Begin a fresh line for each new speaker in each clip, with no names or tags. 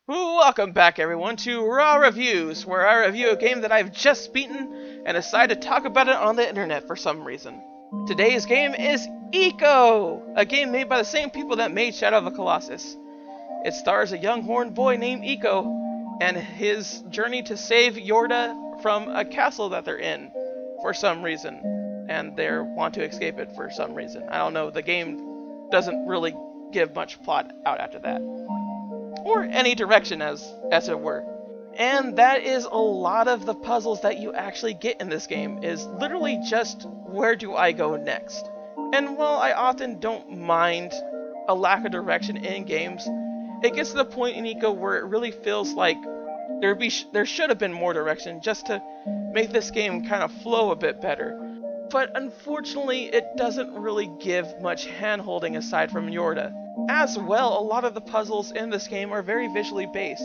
Welcome back, everyone, to Raw Reviews, where I review a game that I've just beaten and decide to talk about it on the internet for some reason. Today's game is Eco, a game made by the same people that made Shadow of the Colossus. It stars a young horned boy named Eco and his journey to save Yorda from a castle that they're in for some reason, and they want to escape it for some reason. I don't know, the game doesn't really give much plot out after that. Or any direction, as it were. And that is a lot of the puzzles that you actually get in this game, is literally just where do I go next. And while I often don't mind a lack of direction in games, it gets to the point in Eco where it really feels like there should have been more direction just to make this game kind of flow a bit better. But unfortunately, it doesn't really give much hand-holding aside from Yorda. As well, a lot of the puzzles in this game are very visually based,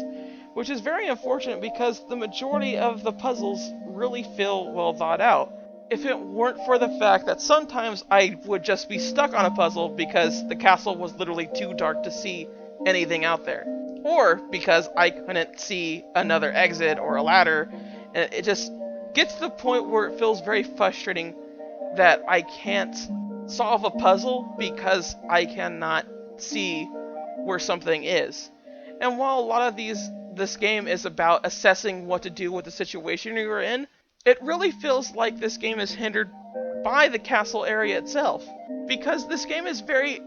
which is very unfortunate because the majority of the puzzles really feel well thought out. If it weren't for the fact that sometimes I would just be stuck on a puzzle because the castle was literally too dark to see anything out there. Or because I couldn't see another exit or a ladder, and it just gets to the point where it feels very frustrating that I can't solve a puzzle because I cannot see where something is. And while a lot of this game is about assessing what to do with the situation you're in, it really feels like this game is hindered by the castle area itself, because this game is very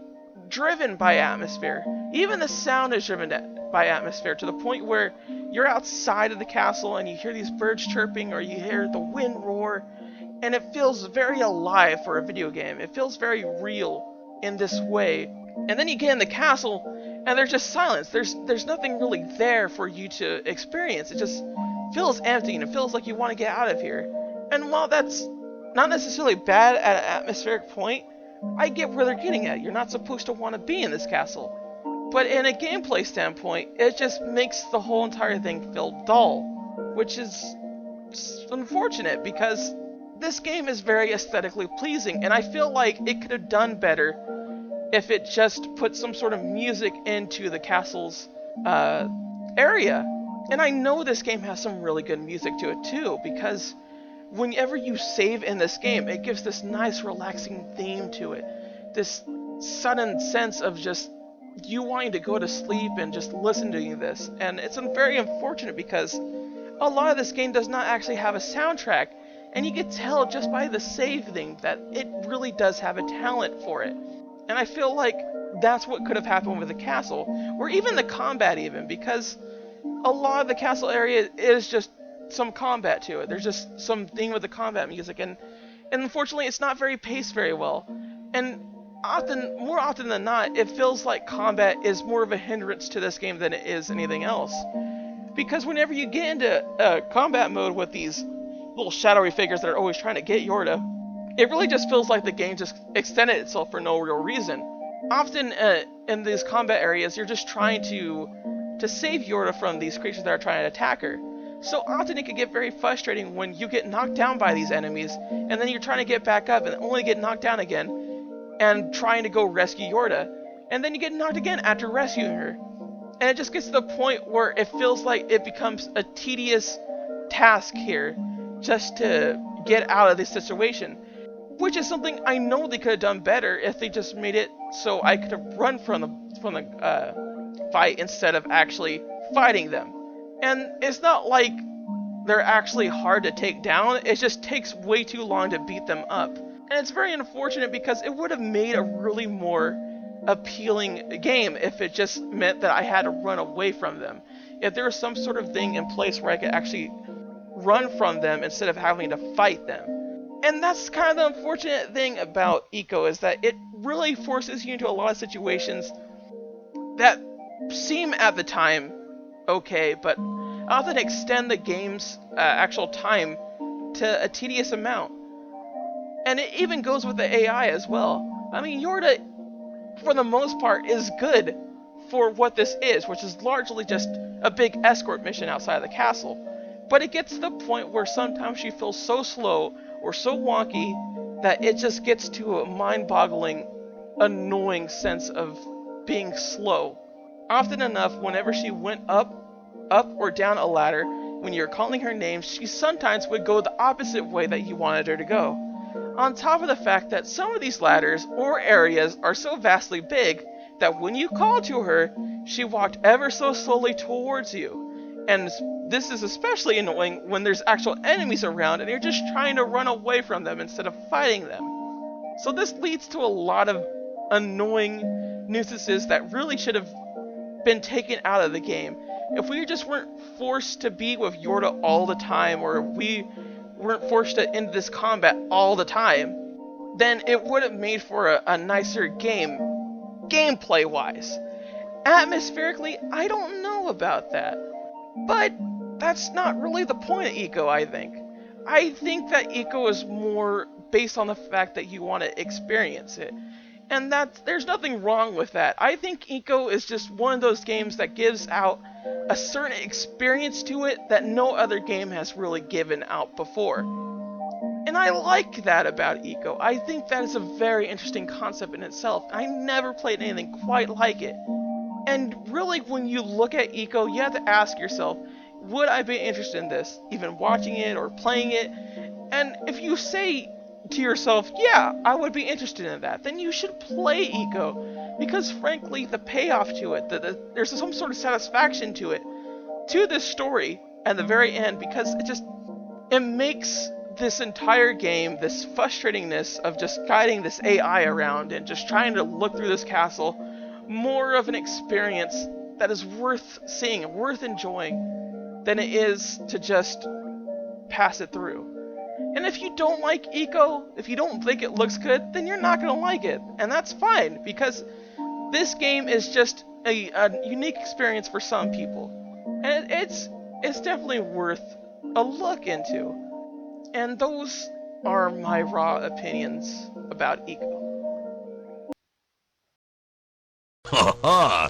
driven by atmosphere. Even the sound is driven by atmosphere, to the point where you're outside of the castle and you hear these birds chirping or you hear the wind roar, and it feels very alive for a video game. It feels very real in this way. And then you get in the castle, and there's just silence. There's nothing really there for you to experience. It just feels empty, and it feels like you want to get out of here. And while that's not necessarily bad at an atmospheric point, I get where they're getting at. You're not supposed to want to be in this castle. But in a gameplay standpoint, it just makes the whole entire thing feel dull, which is unfortunate because this game is very aesthetically pleasing, and I feel like it could have done better if it just put some sort of music into the castle's area. And I know this game has some really good music to it too, because whenever you save in this game, it gives this nice relaxing theme to it. This sudden sense of just you wanting to go to sleep and just listen to this. And it's very unfortunate because a lot of this game does not actually have a soundtrack, and you can tell just by the save thing that it really does have a talent for it. And I feel like that's what could have happened with the castle, or even the combat even, because a lot of the castle area is just some combat to it. There's just something with the combat music, and unfortunately it's not very paced very well. And more often than not, it feels like combat is more of a hindrance to this game than it is anything else. Because whenever you get into combat mode with these little shadowy figures that are always trying to get Yorda, it really just feels like the game just extended itself for no real reason. Often in these combat areas, you're just trying to save Yorda from these creatures that are trying to attack her. So often it can get very frustrating when you get knocked down by these enemies, and then you're trying to get back up and only get knocked down again, and trying to go rescue Yorda, and then you get knocked again after rescuing her. And it just gets to the point where it feels like it becomes a tedious task here just to get out of this situation. Which is something I know they could have done better if they just made it so I could have run from the fight instead of actually fighting them. And it's not like they're actually hard to take down, it just takes way too long to beat them up. And it's very unfortunate because it would have made a really more appealing game if it just meant that I had to run away from them. If there was some sort of thing in place where I could actually run from them instead of having to fight them. And that's kind of the unfortunate thing about Eco, is that it really forces you into a lot of situations that seem at the time okay, but often extend the game's actual time to a tedious amount. And it even goes with the AI as well. I mean, Yorda, for the most part, is good for what this is, which is largely just a big escort mission outside of the castle. But it gets to the point where sometimes she feels so slow or so wonky that it just gets to a mind-boggling, annoying sense of being slow. Often enough, whenever she went up up or down a ladder, when you're calling her name, she sometimes would go the opposite way that you wanted her to go. On top of the fact that some of these ladders or areas are so vastly big that when you called to her, she walked ever so slowly towards you. And this is especially annoying when there's actual enemies around and you're just trying to run away from them instead of fighting them. So this leads to a lot of annoying nuisances that really should have been taken out of the game. If we just weren't forced to be with Yorda all the time, or we weren't forced to end this combat all the time, then it would have made for a nicer game, gameplay-wise. Atmospherically, I don't know about that. But that's not really the point of Eco, I think. I think that Eco is more based on the fact that you want to experience it. And there's nothing wrong with that. I think Eco is just one of those games that gives out a certain experience to it that no other game has really given out before. And I like that about Eco. I think that is a very interesting concept in itself. I never played anything quite like it. And really, when you look at Eco, you have to ask yourself, would I be interested in this? Even watching it or playing it? And if you say to yourself, yeah, I would be interested in that, then you should play Eco. Because frankly, the payoff to it, there's some sort of satisfaction to it, to this story at the very end, because it makes this entire game, this frustratingness of just guiding this AI around and just trying to look through this castle, more of an experience that is worth seeing, worth enjoying, than it is to just pass it through. And if you don't like Eco, if you don't think it looks good, then you're not going to like it. And that's fine, because this game is just a unique experience for some people. And it's definitely worth a look into. And those are my raw opinions about Eco.
Ha ha!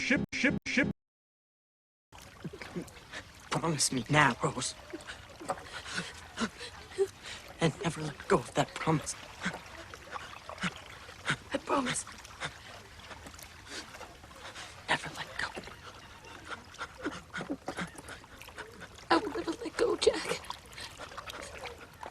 Ship.
Promise me now, Rose. And never let go of that promise. I promise.